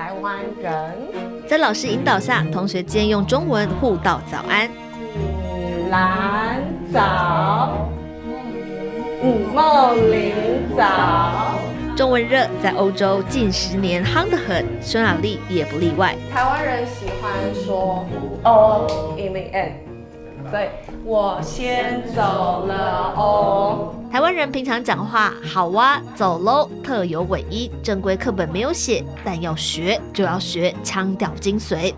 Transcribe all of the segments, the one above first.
台湾人。在老师引导下，同学间用中文互道早安。蓝早，梦玲早。中文热在欧洲近10年夯得很，匈牙利也不例外。台湾人喜欢说 "oh in the end"， 所以我先走了哦。台湾人平常讲话好哇，走喽，特有尾音，正规课本没有写，但要学就要学腔调精髓。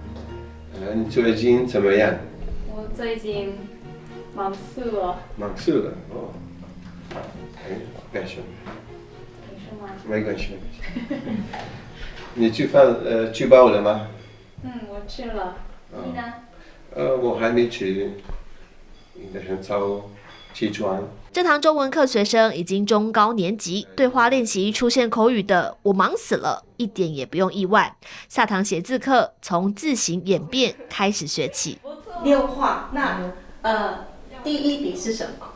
你最近怎么样？我最近忙死了。忙死了哦。没事。没关系。你去报了吗？我去了。你呢？我还没去，应该很早起床。这堂中文课学生已经中高年级，对话练习出现口语的"我忙死了"，一点也不用意外。下堂写字课从字形演变开始学起。六画，那第一笔是什么？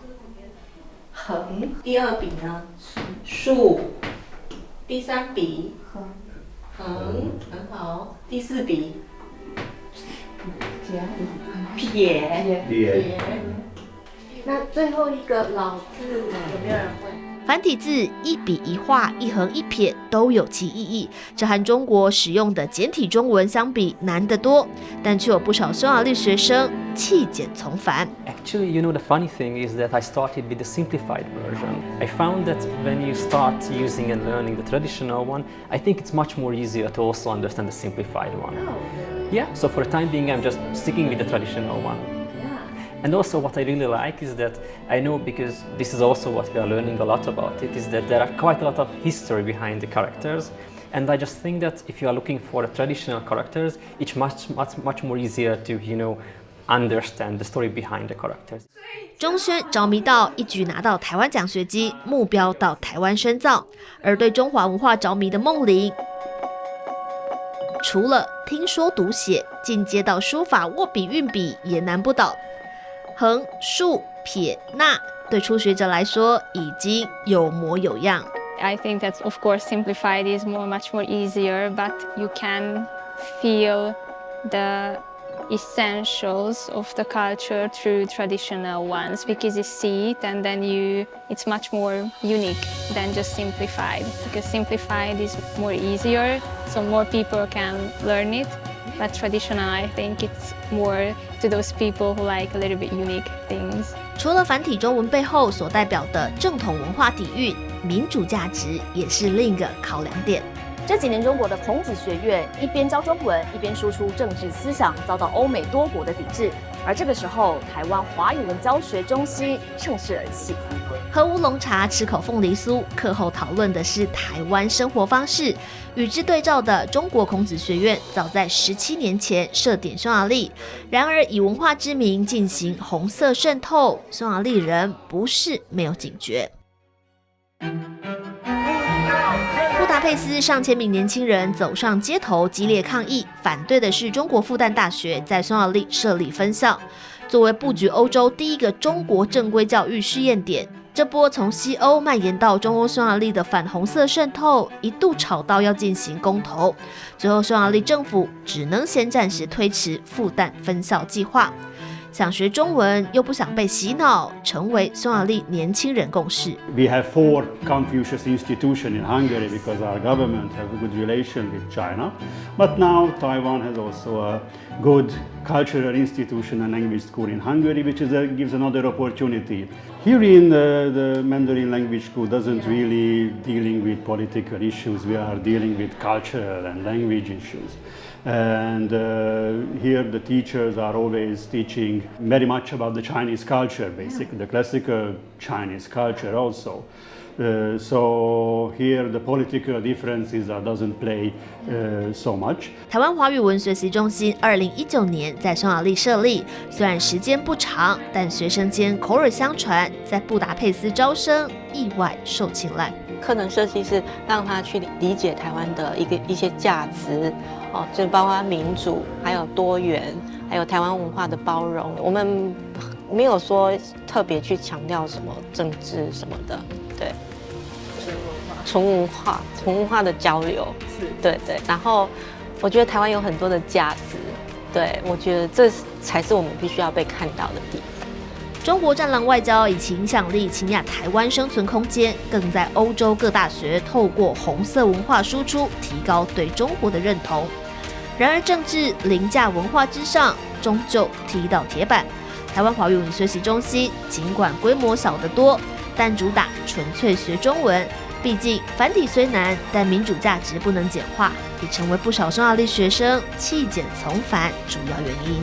横。第二笔呢？竖。第三笔横，很好。第四笔撇。那最后一个老字有没有人会？繁体字一笔一画一横一撇都有其意义，这和中国使用的简体中文相比难得多，但却有不少匈牙利学生弃简从繁。Actually, the funny thing is that I started with the simplified version. I found that when you start using and learning the traditional one, I think it's much more easier to also understand the simplified one. Yeah, so for the time being, I'm just sticking with the traditional one. And also what I really like is that I know, because this is also what we are learning a lot about it, is that there are quite a lot of history behind the characters. And I just think that if you are looking for the traditional characters, it's much more easier to, understand the story behind the characters. 中宣着迷到一举拿到台湾奖学金，目标到台湾深造。而对中华文化着迷的梦玲，除了听说读写，进阶到书法握笔运笔也难不倒。横、竖、撇、捺，对初学者来说已经有模有样。I think that of course simplified is much more easier, but you can feel the essentials of the culture through traditional ones, because you see it and then it's much more unique than just simplified, because simplified is more easier, so more people can learn it. But traditional, I think it's more to those people who like a little bit unique things. 除了繁体中文背后所代表的正统文化底蕴，民主价值也是另一个考量点。这几年，中国的孔子学院一边教中文，一边输出政治思想，遭到欧美多国的抵制。而这个时候，台湾华语文教学中心趁势而起。喝乌龙茶，吃口凤梨酥，课后讨论的是台湾生活方式。与之对照的中国孔子学院，早在17年前设点匈牙利，然而以文化之名进行红色渗透，匈牙利人不是没有警觉。布达佩斯上千名年轻人走上街头激烈抗议，反对的是中国复旦大学在匈牙利设立分校，作为布局欧洲第一个中国正规教育试验点。这波从西欧蔓延到中欧匈牙利的反红色渗透，一度吵到要进行公投，最后匈牙利政府只能先暂时推迟复旦分校计划。想学中文又不想被洗脑，成为匈牙利年轻人共识。We have 4 Confucius institutions in Hungary because our government has a good relation with China. But now Taiwan has also a good cultural institution and language school in Hungary, which gives another opportunity. Here in the Mandarin language school doesn't really dealing with political issues. We are dealing with cultural and language issues. And here the teachers are always teaching very much about the Chinese culture, basically the classical Chinese culture also. So here the political differences doesn't play so much. 台湾华语文学习中心2019年在匈牙利设立，虽然时间不长，但学生间口耳相传，在布达佩斯招生意外受青睐。课程设计是让他去理解台湾的一些价值，就包括民主，还有多元，还有台湾文化的包容。我们没有说特别去强调什么政治什么的，对。纯文化的交流，对对。然后我觉得台湾有很多的价值，对，我觉得这才是我们必须要被看到的地方。中国战狼外交以其影响力倾轧台湾生存空间，更在欧洲各大学透过红色文化输出，提高对中国的认同。然而，政治凌驾文化之上，终究踢到铁板。台湾华语文学习中心尽管规模小得多，但主打纯粹学中文。毕竟繁体虽难，但民主价值不能简化，也成为不少匈牙利学生弃简从繁主要原因。